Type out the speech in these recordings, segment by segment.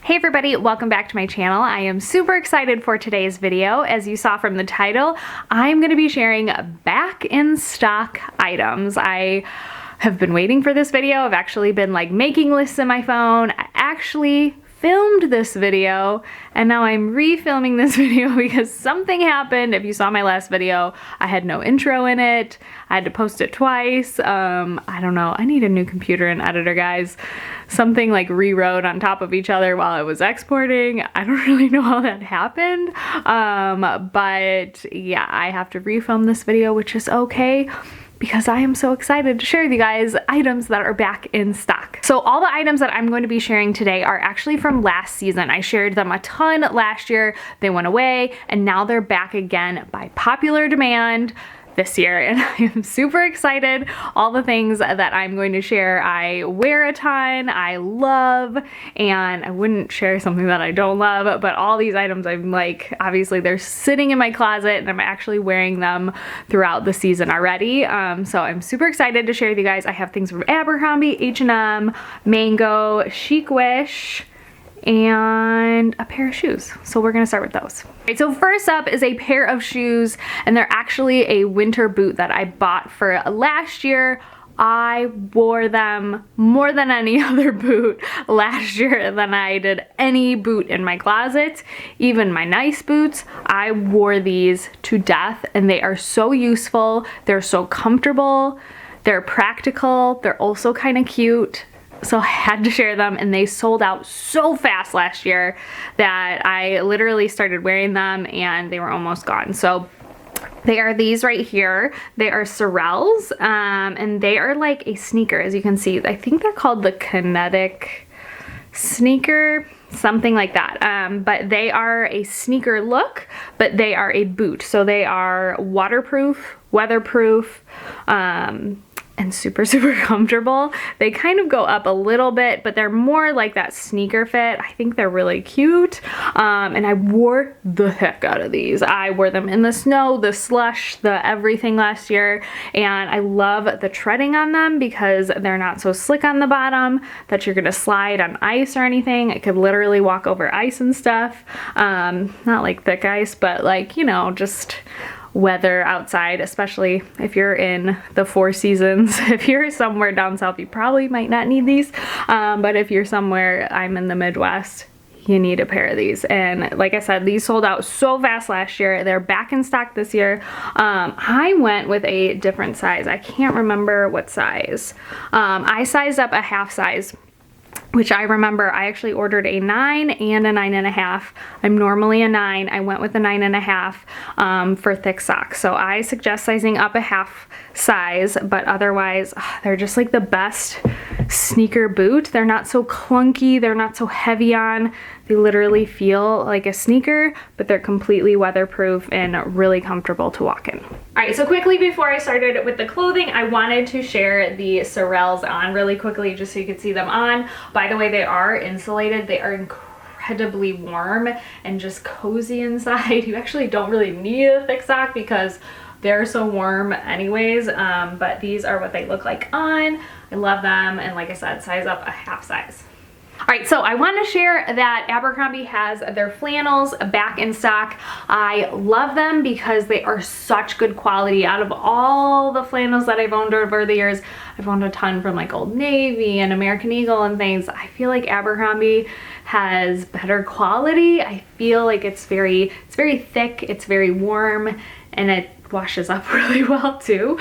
Hey everybody, welcome back to my channel. I am super excited for today's video. As you saw from the title, I'm going to be sharing back in stock items. I have been waiting for this video. I've actually been making lists in my phone. I actually filmed this video and now I'm refilming this video because something happened. If you saw my last video, I had no intro in it. I had to post it twice. I don't know. I need a new computer and editor, guys. Something rewrote on top of each other while I was exporting. I don't really know how that happened. But yeah, I have to refilm this video, which is okay, because I am so excited to share with you guys items that are back in stock. So all the items that I'm going to be sharing today are actually from last season. I shared them a ton last year, they went away, and now they're back again by popular demand this year, and I am super excited. All the things that I'm going to share, I wear a ton, I love, and I wouldn't share something that I don't love, but all these items I'm obviously they're sitting in my closet and I'm actually wearing them throughout the season already. So I'm super excited to share with you guys. I have things from Abercrombie, H&M, Mango, Chic Wish, and a pair of shoes. So we're gonna start with those. Alright, so first up is a pair of shoes, and they're actually a winter boot that I bought for last year. I wore them more than any other boot last year than I did any boot in my closet. Even my nice boots, I wore these to death, and they are so useful. They're so comfortable. They're practical. They're also kind of cute. So I had to share them, and they sold out so fast last year that I literally started wearing them and they were almost gone. So they are these right here. They are Sorels, and they are like a sneaker, as you can see. I think they're called the Kinetic sneaker, something like that. But they are a sneaker look, but they are a boot. So they are waterproof, weatherproof, and super comfortable. They kind of go up a little bit, but they're more like that sneaker fit. I think they're really cute. And I wore the heck out of these. I wore them in the snow, the slush, the everything last year. And I love the treading on them because they're not so slick on the bottom that you're gonna slide on ice or anything. I could literally walk over ice and stuff. Not like thick ice, but you know, just weather outside, especially if you're in the Four Seasons. If you're somewhere down south, you probably might not need these, but if you're somewhere, I'm in the Midwest, you need a pair of these. And like I said, these sold out so fast last year. They're back in stock this year. I went with a different size. I can't remember what size. I sized up a half size, which I remember I actually ordered a 9 and a 9.5. I'm normally a 9. I went with a 9.5 for thick socks. So I suggest sizing up a half size, but otherwise they're just the best sneaker boot. They're not so clunky. They're not so heavy on. They literally feel like a sneaker, but they're completely weatherproof and really comfortable to walk in. All right, so quickly before I started with the clothing, I wanted to share the Sorels on really quickly just so you could see them on. By the way, they are insulated. They are incredibly warm and just cozy inside. You actually don't really need a thick sock because they're so warm anyways, but these are what they look like on. I love them, and like I said, size up a half size. Alright, so I want to share that Abercrombie has their flannels back in stock. I love them because they are such good quality. Out of all the flannels that I've owned over the years, I've owned a ton from Old Navy and American Eagle and things. I feel like Abercrombie has better quality. I feel like it's very thick, it's very warm, and it washes up really well too.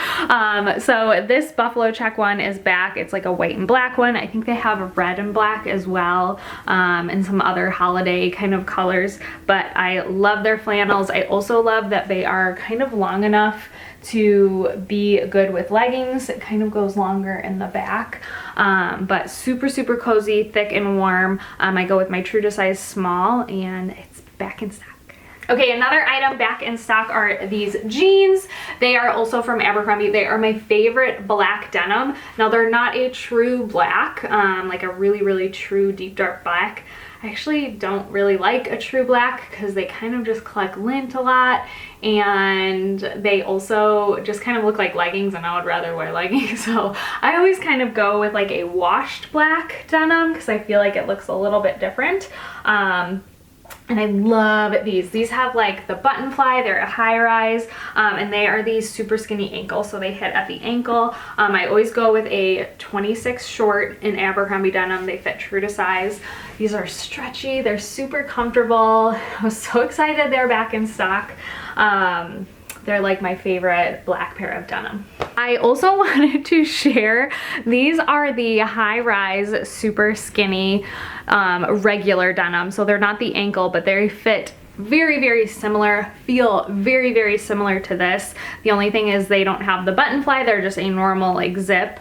So this buffalo check one is back. It's a white and black one. I think they have a red and black as well, and some other holiday kind of colors, but I love their flannels. I also love that they are kind of long enough to be good with leggings. It kind of goes longer in the back, but super cozy, thick and warm. I go with my true to size small, and it's back in stock. Okay, another item back in stock are these jeans. They are also from Abercrombie. They are my favorite black denim. Now they're not a true black, like a really, really true deep dark black. I actually don't really like a true black because they kind of just collect lint a lot, and they also just kind of look like leggings, and I would rather wear leggings. So I always kind of go with like a washed black denim because I feel like it looks a little bit different. And I love these. These have like the button fly, they're a high rise, and they are these super skinny ankles, so they hit at the ankle. I always go with a 26 short in Abercrombie denim. They fit true to size. These are stretchy, they're super comfortable. I was so excited they're back in stock. They're like my favorite black pair of denim. I also wanted to share, these are the high rise, super skinny, regular denim. So they're not the ankle, but they fit very, very similar, feel very, very similar to this. The only thing is they don't have the button fly. They're just a normal like zip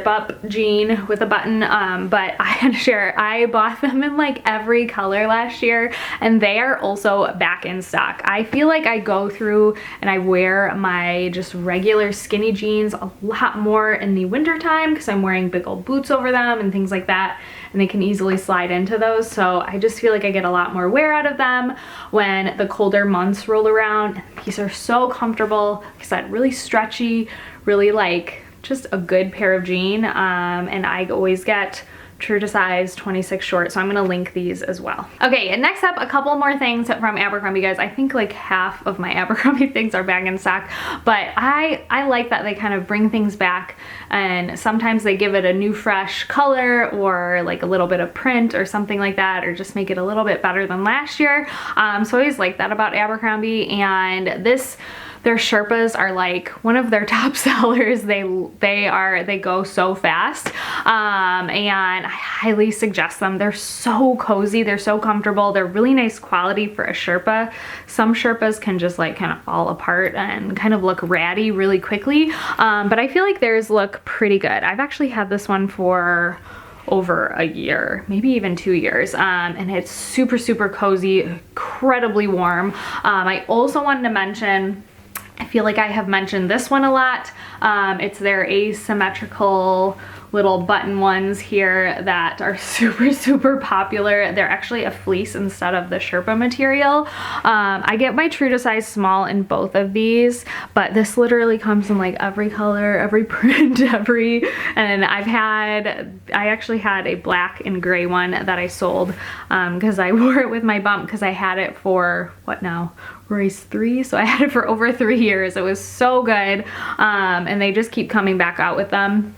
up jean with a button. But I had to share, I bought them in like every color last year, and they are also back in stock. I feel like I go through and I wear my just regular skinny jeans a lot more in the winter time because I'm wearing big old boots over them and things like that, and they can easily slide into those. So I just feel like I get a lot more wear out of them when the colder months roll around. These are so comfortable. Like I said, really stretchy, really like just a good pair of jean, and I always get true to size 26 short, so I'm gonna link these as well. Okay, and next up, a couple more things from Abercrombie, guys. I think like half of my Abercrombie things are back in stock, but I like that they kind of bring things back, and sometimes they give it a new fresh color or like a little bit of print or something like that, or just make it a little bit better than last year. So I always like that about Abercrombie, and their Sherpas are like one of their top sellers. They go so fast, and I highly suggest them. They're so cozy, they're so comfortable, they're really nice quality for a Sherpa. Some Sherpas can just like kind of fall apart and kind of look ratty really quickly, but I feel like theirs look pretty good. I've actually had this one for over a year, maybe even 2 years, and it's super, super cozy, incredibly warm. I also wanted to mention, I feel like I have mentioned this one a lot. It's their asymmetrical little button ones here that are super, super popular. They're actually a fleece instead of the Sherpa material. I get my true to size small in both of these, but this literally comes in like every color, every print, and I actually had a black and gray one that I sold because I wore it with my bump because I had it for, what now? Race 3, so I had it for over 3 years. It was so good, and they just keep coming back out with them,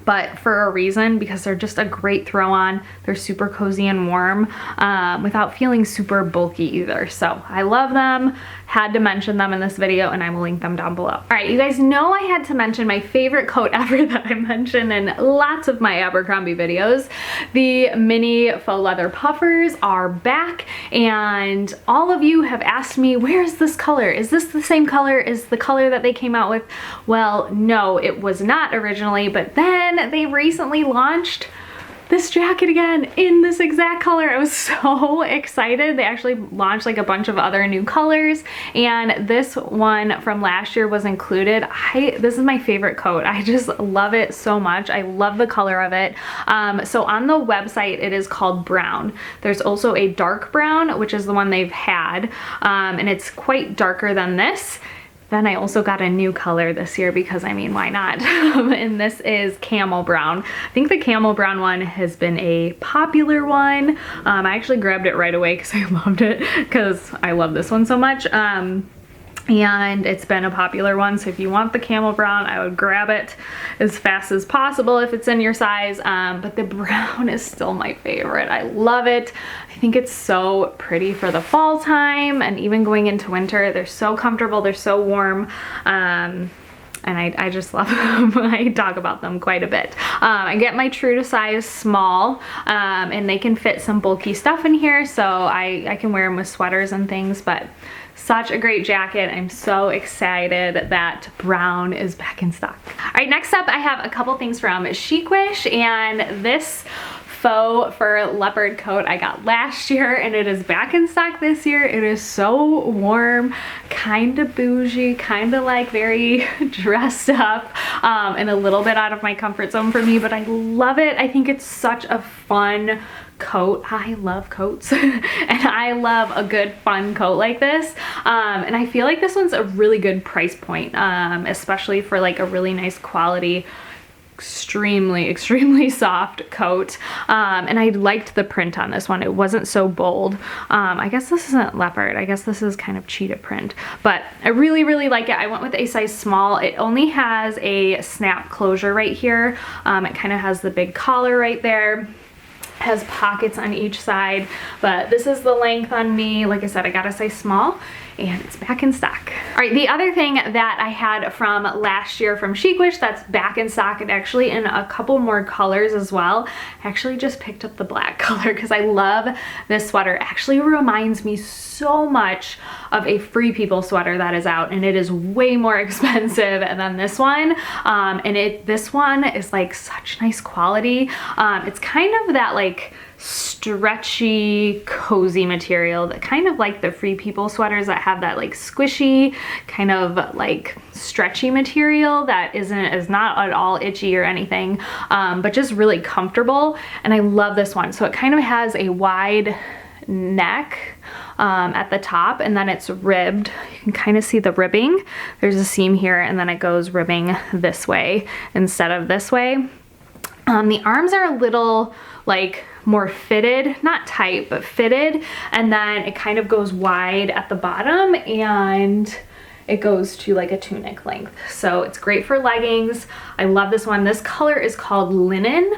but for a reason, because they're just a great throw on. They're super cozy and warm without feeling super bulky either. So I love them, had to mention them in this video, and I will link them down below. All right, you guys know I had to mention my favorite coat ever that I mention in lots of my Abercrombie videos. The mini faux leather puffers are back, and all of you have asked me, where is this color? Is this the same color as the color that they came out with? Well, no, it was not originally, but then they recently launched this jacket again in this exact color. I was so excited. They actually launched like a bunch of other new colors, and this one from last year was included. This is my favorite coat. I just love it so much. I love the color of it. So on the website, it is called brown. There's also a dark brown, which is the one they've had, and it's quite darker than this. Then I also got a new color this year because, I mean, why not? And this is Camel Brown. I think the Camel Brown one has been a popular one. I actually grabbed it right away because I loved it, because I love this one so much. And it's been a popular one, so if you want the Camel Brown, I would grab it as fast as possible if it's in your size, but the brown is still my favorite. I love it. I think it's so pretty for the fall time, and even going into winter. They're so comfortable, they're so warm, and I just love them. I talk about them quite a bit. I get my true to size small, and they can fit some bulky stuff in here, so I can wear them with sweaters and things, but such a great jacket. I'm so excited that brown is back in stock. All right, next up I have a couple things from Chic Wish, and this Faux fur leopard coat I got last year, and it is back in stock this year. It is so warm, kind of bougie, kind of like very dressed up, and a little bit out of my comfort zone for me, but I love it. I think it's such a fun coat. I love coats and I love a good fun coat like this, and I feel like this one's a really good price point, especially for like a really nice quality, extremely soft coat, and I liked the print on this one. It wasn't so bold. I guess this isn't leopard, I guess this is kind of cheetah print, but I really like it. I went with a size small. It only has a snap closure right here. It kind of has the big collar right there, has pockets on each side, but this is the length on me. Like I said, I got a size small and it's back in stock. All right, the other thing that I had from last year from Chic Wish that's back in stock, and actually in a couple more colors as well. I actually just picked up the black color because I love this sweater. It actually reminds me so much of a Free People sweater that is out, and it is way more expensive than this one. This one is like such nice quality. It's kind of that like stretchy, cozy material, that kind of like the Free People sweaters that have that like squishy kind of like stretchy material that is not at all itchy or anything, but just really comfortable. And I love this one. So it kind of has a wide neck at the top, and then it's ribbed. You can kind of see the ribbing. There's a seam here, and then it goes ribbing this way instead of this way. The arms are a little like more fitted, not tight, but fitted, and then it kind of goes wide at the bottom and it goes to like a tunic length. So it's great for leggings. I love this one. This color is called Linen.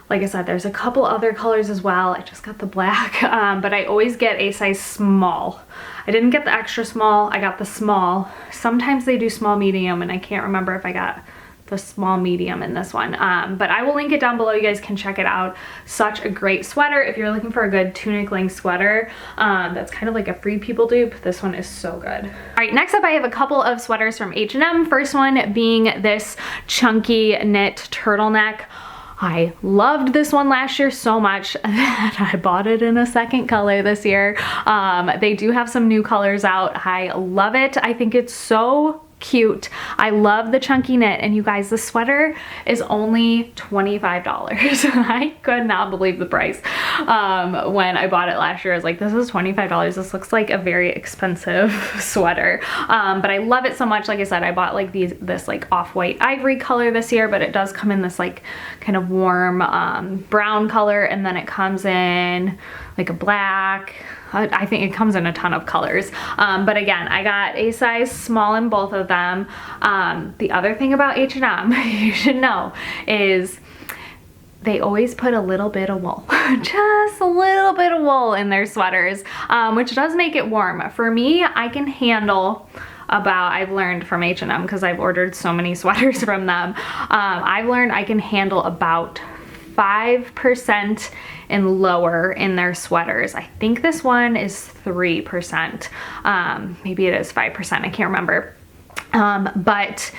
Like I said, there's a couple other colors as well. I just got the black, but I always get a size small. I didn't get the extra small, I got the small. Sometimes they do small medium, and I can't remember if I got the small medium in this one, but I will link it down below. You guys can check it out. Such a great sweater if you're looking for a good tunic length sweater that's kind of like a Free People dupe. This one is so good. All right, next up I have a couple of sweaters from H&M. First one being this chunky knit turtleneck. I loved this one last year so much that I bought it in a second color this year. They do have some new colors out. I love it. I think it's so cute. I love the chunky knit, and you guys, the sweater is only $25. I could not believe the price. When I bought it last year, I was like, this is $25. This looks like a very expensive sweater. But I love it so much. Like I said, I bought like this like off-white ivory color this year, but it does come in this like kind of warm brown color, and then it comes in like a black. I think it comes in a ton of colors. But again, I got a size small in both of them. The other thing about H&M you should know is they always put a little bit of wool, just a little bit of wool in their sweaters, which does make it warm. For me, I can handle I've learned from H&M because I've ordered so many sweaters from them. I've learned I can handle about 5% and lower in their sweaters. I think this one is 3%. Maybe it is 5%, I can't remember. But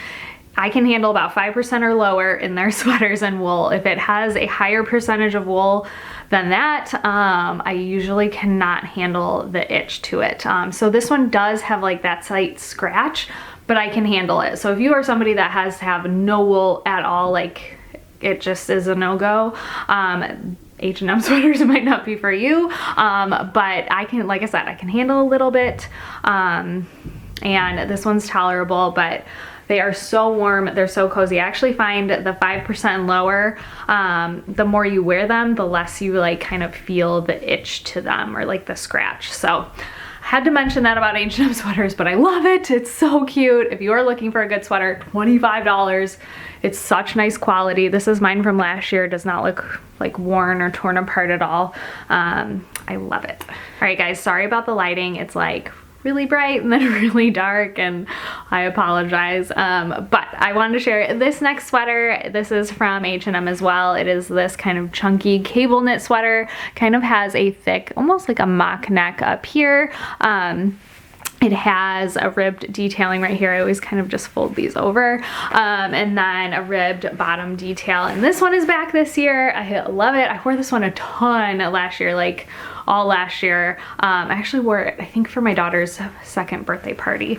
I can handle about 5% or lower in their sweaters and wool. If it has a higher percentage of wool than that, I usually cannot handle the itch to it. So this one does have like that slight scratch, but I can handle it. So if you are somebody that has to have no wool at all, like it just is a no-go, H&M sweaters might not be for you, but I can, like I said, I can handle a little bit, and this one's tolerable, but they are so warm, they're so cozy. I actually find the 5% and lower, the more you wear them, the less you like kind of feel the itch to them or like the scratch. So I had to mention that about H&M sweaters, but I love it. It's so cute. If you are looking for a good sweater, $25. It's such nice quality. This is mine from last year. It does not look like worn or torn apart at all. I love it. All right, guys, sorry about the lighting. It's like really bright and then really dark, and I apologize. But I wanted to share this next sweater. This is from H&M as well. It is this kind of chunky cable knit sweater. Kind of has a thick, almost like a mock neck up here. It has a ribbed detailing right here. I always kind of just fold these over. And then a ribbed bottom detail. And this one is back this year. I love it. I wore this one a ton last year, like all last year. I actually wore it, I think, for my daughter's 2nd birthday party.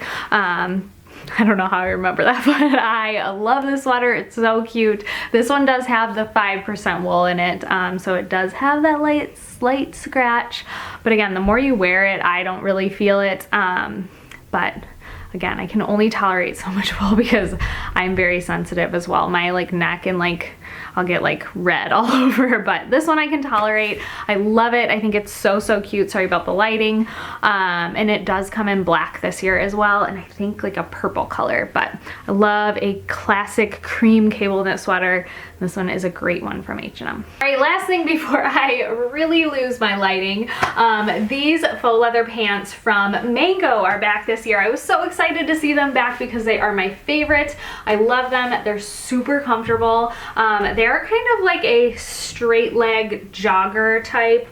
I don't know how I remember that, but I love this sweater. It's so cute. This one does have the 5% wool in it, so it does have that slight scratch. But again, the more you wear it, I don't really feel it. But again, I can only tolerate so much wool because I'm very sensitive as well. My neck and I'll get red all over, but this one I can tolerate. I love it. I think it's so cute. Sorry about the lighting. And it does come in black this year as well, and I think a purple color, but I love a classic cream cable knit sweater. This one is a great one from H&M. All right, last thing before I really lose my lighting. These faux leather pants from Mango are back this year. I was so excited to see them back because they are my favorite. I love them. They're super comfortable. They're kind of like a straight leg jogger type.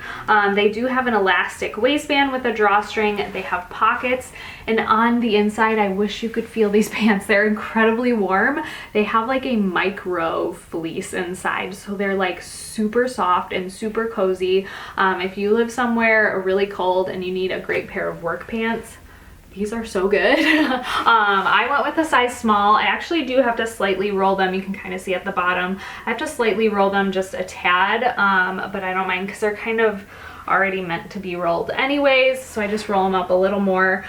They do have an elastic waistband with a drawstring. They have pockets, and on the inside, I wish you could feel these pants. They're incredibly warm. They have a micro fleece inside, so they're super soft and super cozy. If you live somewhere really cold and you need a great pair of work pants, these are so good. I went with a size small. I actually do have to slightly roll them. You can kind of see at the bottom. I have to slightly roll them just a tad, but I don't mind because they're kind of already meant to be rolled anyways, so I just roll them up a little more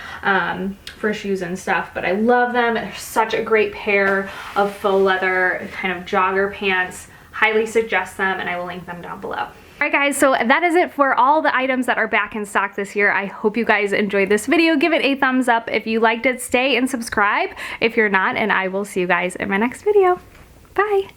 for shoes and stuff. But I love them. They're such a great pair of faux leather kind of jogger pants. Highly suggest them, and I will link them down below. Alright guys, so that is it for all the items that are back in stock this year. I hope you guys enjoyed this video. Give it a thumbs up if you liked it. Stay and subscribe if you're not, and I will see you guys in my next video. Bye!